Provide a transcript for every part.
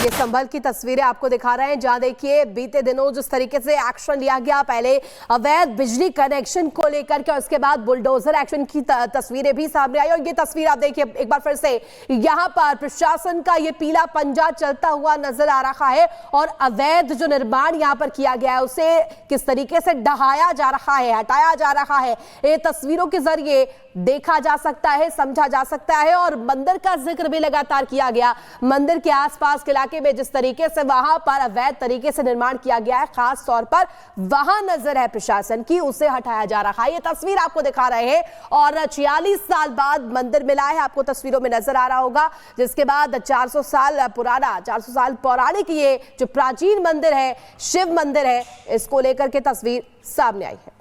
ये संभल की तस्वीरें आपको दिखा रहे हैं, जहां देखिए बीते दिनों जिस तरीके से एक्शन लिया गया, पहले अवैध बिजली कनेक्शन को लेकर के, उसके बाद बुलडोजर एक्शन की तस्वीरें भी सामने आई। और ये तस्वीर आप देखिए एक बार फिर से, यहां पर प्रशासन का ये पीला पंजा चलता हुआ नजर आ रहा है और अवैध जो निर्माण यहां पर किया गया है उसे किस तरीके से ढहाया जा रहा है, हटाया जा रहा है, ये तस्वीरों के जरिए देखा जा सकता है, समझा जा सकता है। और मंदिर का जिक्र भी लगातार किया गया, मंदिर के आसपास के इलाके में जिस तरीके से वहां पर अवैध तरीके से निर्माण किया गया है, खास तौर पर वहां नजर है प्रशासन की, उसे हटाया जा रहा है। ये तस्वीर आपको दिखा रहे हैं और 46 साल बाद मंदिर मिला है, आपको तस्वीरों में नजर आ रहा होगा, जिसके बाद 400 साल पौराणिक ये जो प्राचीन मंदिर है, शिव मंदिर है, इसको लेकर के तस्वीर सामने आई है।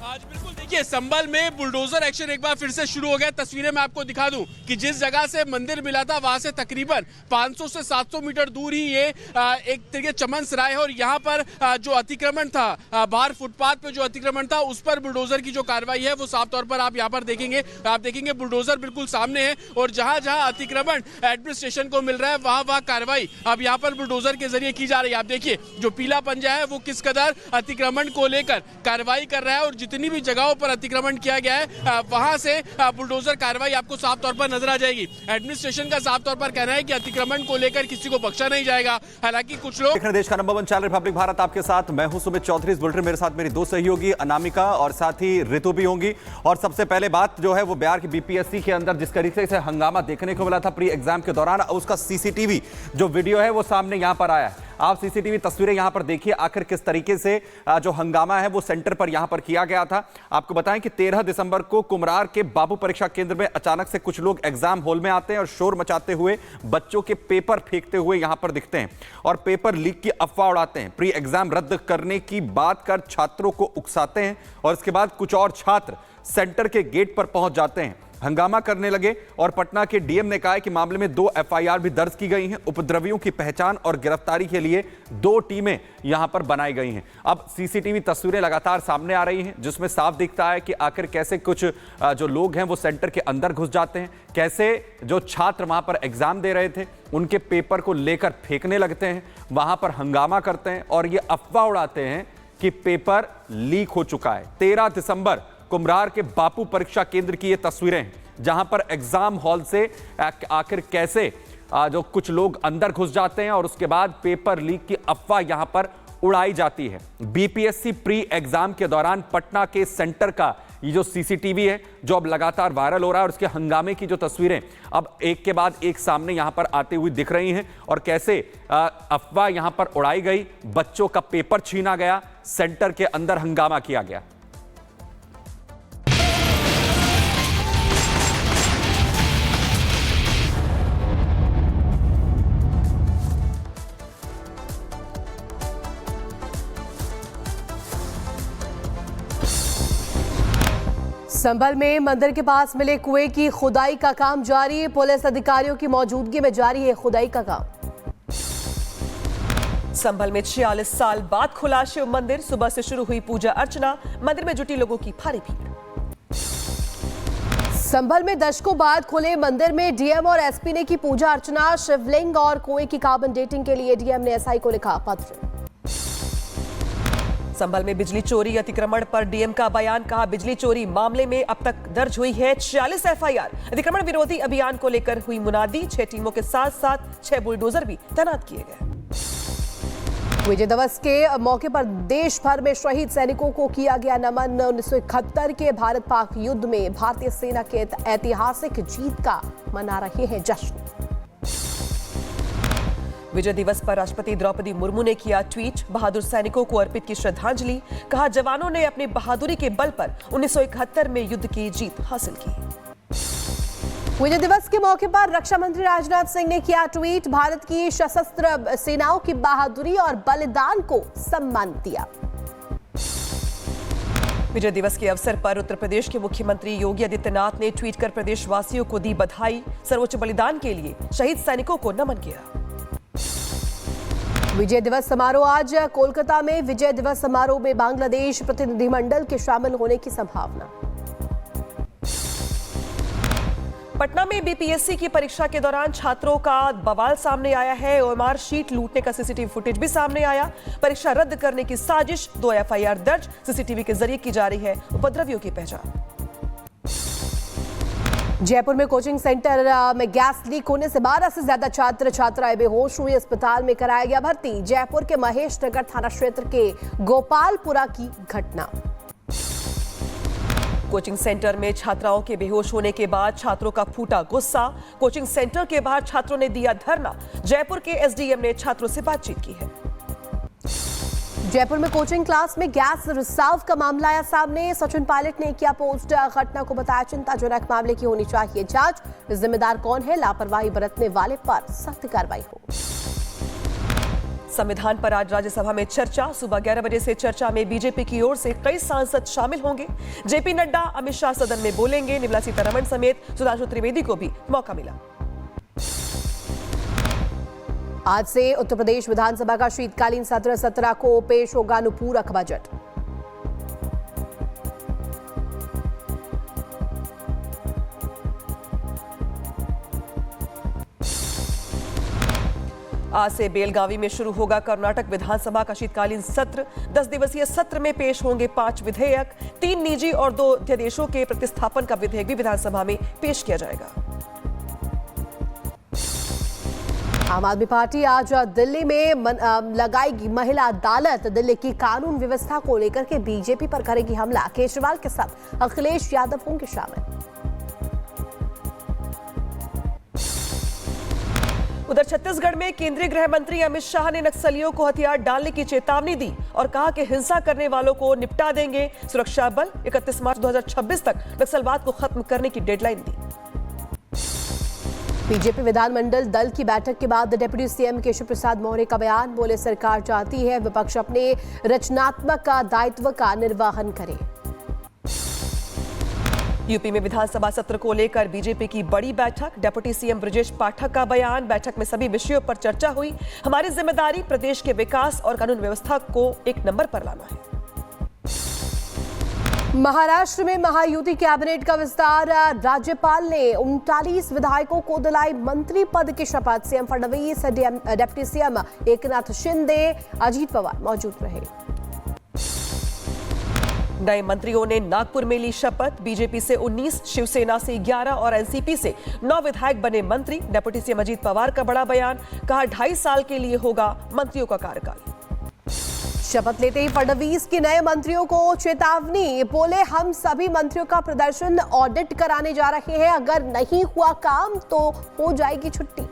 आज बिल्कुल देखिए संभल में बुलडोजर एक्शन एक बार फिर से शुरू हो गया। तस्वीरें मैं आपको दिखा दूं कि जिस जगह से मंदिर मिला था वहां से तकरीबन 500 से 700 मीटर दूर ही ये एक तरीके चमन सराय है और यहाँ पर जो अतिक्रमण था, बाहर फुटपाथ पे जो अतिक्रमण था उस पर बुलडोजर की जो कार्रवाई है वो साफ तौर पर आप यहाँ पर देखेंगे बुलडोजर बिल्कुल सामने है और जहां जहां अतिक्रमण एडमिनिस्ट्रेशन को मिल रहा है वहां कार्रवाई अब यहाँ पर बुलडोजर के जरिए की जा रही है। आप देखिए जो पीला पंजा है वो किस कदर अतिक्रमण को लेकर कार्रवाई कर रहा है और जितनी भी जगहों पर अतिक्रमण किया गया है वहां से बुलडोजर कार्रवाई आपको साफ तौर पर नजर आ जाएगी। एडमिनिस्ट्रेशन का साफ तौर पर कहना है कि अतिक्रमण को लेकर किसी को बख्शा नहीं जाएगा। हालांकि कुछ लोग देश का नंबर 1 चैनल रिपब्लिक भारत आपके साथ, मैं हूं सुमित चौधरी। इस बुलेटिन मेरे साथ मेरी दो सहयोगी अनामिका और साथ ही ऋतु भी होंगी। और सबसे पहले बात जो है वो बिहार की बीपीएससी के अंदर जिस तरीके से हंगामा देखने को मिला था प्री एग्जाम के दौरान, उसका सीसीटीवी जो वीडियो है वो सामने यहां पर आया है। आप सीसीटीवी तस्वीरें यहां पर देखिए आखिर किस तरीके से जो हंगामा है वो सेंटर पर यहां पर किया गया था। आपको बताएं कि 13 दिसंबर को कुम्हरार के बाबू परीक्षा केंद्र में अचानक से कुछ लोग एग्जाम हॉल में आते हैं और शोर मचाते हुए बच्चों के पेपर फेंकते हुए यहां पर दिखते हैं और पेपर लीक की अफवाह उड़ाते हैं। प्री एग्जाम रद्द करने की बात कर छात्रों को उकसाते हैं और इसके बाद कुछ और छात्र सेंटर के गेट पर पहुंच जाते हैं, हंगामा करने लगे और पटना के डीएम ने कहा है कि मामले में 2 एफआईआर भी दर्ज की गई हैं। उपद्रवियों की पहचान और गिरफ्तारी के लिए 2 टीमें यहां पर बनाई गई हैं। अब सीसीटीवी तस्वीरें लगातार सामने आ रही हैं जिसमें साफ दिखता है कि आखिर कैसे कुछ जो लोग हैं वो सेंटर के अंदर घुस जाते हैं, कैसे जो छात्र वहां पर एग्जाम दे रहे थे उनके पेपर को लेकर फेंकने लगते हैं, वहां पर हंगामा करते हैं और ये अफवाह उड़ाते हैं कि पेपर लीक हो चुका है। 13 दिसंबर कुम्हरार के बापू परीक्षा केंद्र की ये तस्वीरें हैं जहां पर एग्जाम हॉल से आखिर कैसे जो कुछ लोग अंदर घुस जाते हैं और उसके बाद पेपर लीक की अफवाह यहां पर उड़ाई जाती है। बीपीएससी प्री एग्जाम के दौरान पटना के सेंटर का ये जो सीसीटीवी है जो अब लगातार वायरल हो रहा है और उसके हंगामे की जो तस्वीरें अब एक के बाद एक सामने यहां पर आती हुई दिख रही हैं और कैसे अफवाह यहां पर उड़ाई गई, बच्चों का पेपर छीना गया, सेंटर के अंदर हंगामा किया गया। संभल में मंदिर के पास मिले कुएं की खुदाई का काम जारी है, पुलिस अधिकारियों की मौजूदगी में जारी है खुदाई का काम। संभल में 46 साल बाद खुला शिव मंदिर, सुबह से शुरू हुई पूजा अर्चना, मंदिर में जुटी लोगों की भारी भीड़। संभल में दशकों बाद खुले मंदिर में डीएम और एसपी ने की पूजा अर्चना, शिवलिंग और कुएं की कार्बन डेटिंग के लिए डीएम ने एसआई को लिखा पत्र। संभल में बिजली चोरी अतिक्रमण पर डीएम का बयान, कहा बिजली चोरी मामले में अब तक दर्ज हुई है 46 एफआईआर। अतिक्रमण विरोधी अभियान को लेकर हुई मुनादी, 6 टीमों के साथ साथ 6 बुलडोजर भी तैनात किए गए। विजय दिवस के मौके पर देश भर में शहीद सैनिकों को किया गया नमन। 1971 के भारत पाक युद्ध में भारतीय सेना के ऐतिहासिक जीत का मना रहे हैं जश्न। विजय दिवस पर राष्ट्रपति द्रौपदी मुर्मू ने किया ट्वीट, बहादुर सैनिकों को अर्पित की श्रद्धांजलि, कहा जवानों ने अपनी बहादुरी के बल पर 1971 में युद्ध की जीत हासिल की। विजय दिवस के मौके पर रक्षा मंत्री राजनाथ सिंह ने किया ट्वीट, भारत की सशस्त्र सेनाओं की बहादुरी और बलिदान को सम्मान दिया। विजय दिवस के अवसर पर उत्तर प्रदेश के मुख्यमंत्री योगी आदित्यनाथ ने ट्वीट कर प्रदेशवासियों को दी बधाई, सर्वोच्च बलिदान के लिए शहीद सैनिकों को नमन किया। विजय दिवस समारोह आज कोलकाता में, विजय दिवस समारोह में बांग्लादेश प्रतिनिधिमंडल के शामिल होने की संभावना। पटना में बीपीएससी की परीक्षा के दौरान छात्रों का बवाल सामने आया है। ओएमआर शीट लूटने का सीसीटीवी फुटेज भी सामने आया। परीक्षा रद्द करने की साजिश, 2 एफआईआर दर्ज, सीसीटीवी के जरिए की जा रही है उपद्रवियों की पहचान। जयपुर में कोचिंग सेंटर में गैस लीक होने से 12 से ज्यादा छात्र छात्राएं बेहोश हुई, अस्पताल में कराया गया भर्ती। जयपुर के महेश नगर थाना क्षेत्र के गोपालपुरा की घटना। कोचिंग सेंटर में छात्राओं के बेहोश होने के बाद छात्रों का फूटा गुस्सा। कोचिंग सेंटर के बाहर छात्रों ने दिया धरना। जयपुर के एसडीएम ने छात्रों से बातचीत की है। जयपुर में कोचिंग क्लास में गैस रिसाव का मामला आया सामने। सचिन पायलट ने किया पोस्ट, घटना को बताया चिंताजनक, मामले की होनी चाहिए जांच। जिम्मेदार कौन है, लापरवाही बरतने वाले पर सख्त कार्रवाई हो। संविधान पर आज राज्यसभा में चर्चा। सुबह 11 बजे से चर्चा में बीजेपी की ओर से कई सांसद शामिल होंगे। जेपी नड्डा, अमित शाह सदन में बोलेंगे। निर्मला सीतारमण समेत सुधांशु त्रिवेदी को भी मौका मिला। आज से उत्तर प्रदेश विधानसभा का शीतकालीन सत्र 17 को पेश होगा अनुपूरक बजट। आज से बेलगावी में शुरू होगा कर्नाटक विधानसभा का शीतकालीन सत्र। 10 दिवसीय सत्र में पेश होंगे 5 विधेयक। 3 निजी और 2 अध्यादेशों के प्रतिस्थापन का विधेयक भी विधानसभा में पेश किया जाएगा। आम आदमी पार्टी आज दिल्ली में लगाएगी महिला अदालत। दिल्ली की कानून व्यवस्था को लेकर के बीजेपी पर करेगी हमला। केजरीवाल के साथ अखिलेश यादव होंगे शामिल। उधर छत्तीसगढ़ में केंद्रीय गृह मंत्री अमित शाह ने नक्सलियों को हथियार डालने की चेतावनी दी और कहा कि हिंसा करने वालों को निपटा देंगे। सुरक्षा बल 31 मार्च 2026 तक नक्सलवाद को खत्म करने की डेडलाइन दी। बीजेपी विधानमंडल दल की बैठक के बाद डिप्टी सीएम केशव प्रसाद मौर्य का बयान। बोले, सरकार चाहती है विपक्ष अपने रचनात्मक दायित्व का निर्वहन करे। यूपी में विधानसभा सत्र को लेकर बीजेपी की बड़ी बैठक। डिप्टी सीएम ब्रजेश पाठक का बयान। बैठक में सभी विषयों पर चर्चा हुई। हमारी जिम्मेदारी प्रदेश के विकास और कानून व्यवस्था को एक नंबर पर लाना है। महाराष्ट्र में महायुति कैबिनेट का विस्तार। राज्यपाल ने 39 विधायकों को दिलाई मंत्री पद की शपथ। CM Fadnavis, deputy CM Eknath Shinde, Ajit Pawar मौजूद रहे। नए मंत्रियों ने नागपुर में ली शपथ। बीजेपी से 19, शिवसेना से 11 और एनसीपी से 9 विधायक बने मंत्री। डिप्टी सीएम अजीत पवार का बड़ा बयान, कहा 2.5 साल के लिए होगा मंत्रियों का कार्यकाल। शपथ लेते ही फडणवीस के नए मंत्रियों को चेतावनी। बोले, हम सभी मंत्रियों का प्रदर्शन ऑडिट कराने जा रहे हैं। अगर नहीं हुआ काम तो हो जाएगी छुट्टी।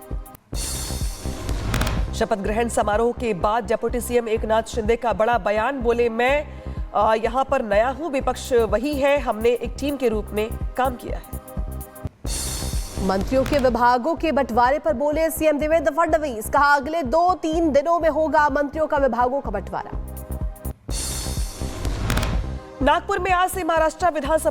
शपथ ग्रहण समारोह के बाद डिप्टी सीएम एकनाथ शिंदे का बड़ा बयान। बोले, मैं यहां पर नया हूं, विपक्ष वही है, हमने एक टीम के रूप में काम किया है। मंत्रियों के विभागों के बंटवारे पर बोले सीएम देवेंद्र फडणवीस। कहा, अगले 2-3 दिनों में होगा मंत्रियों का विभागों का बंटवारा। नागपुर में आज से महाराष्ट्र विधानसभा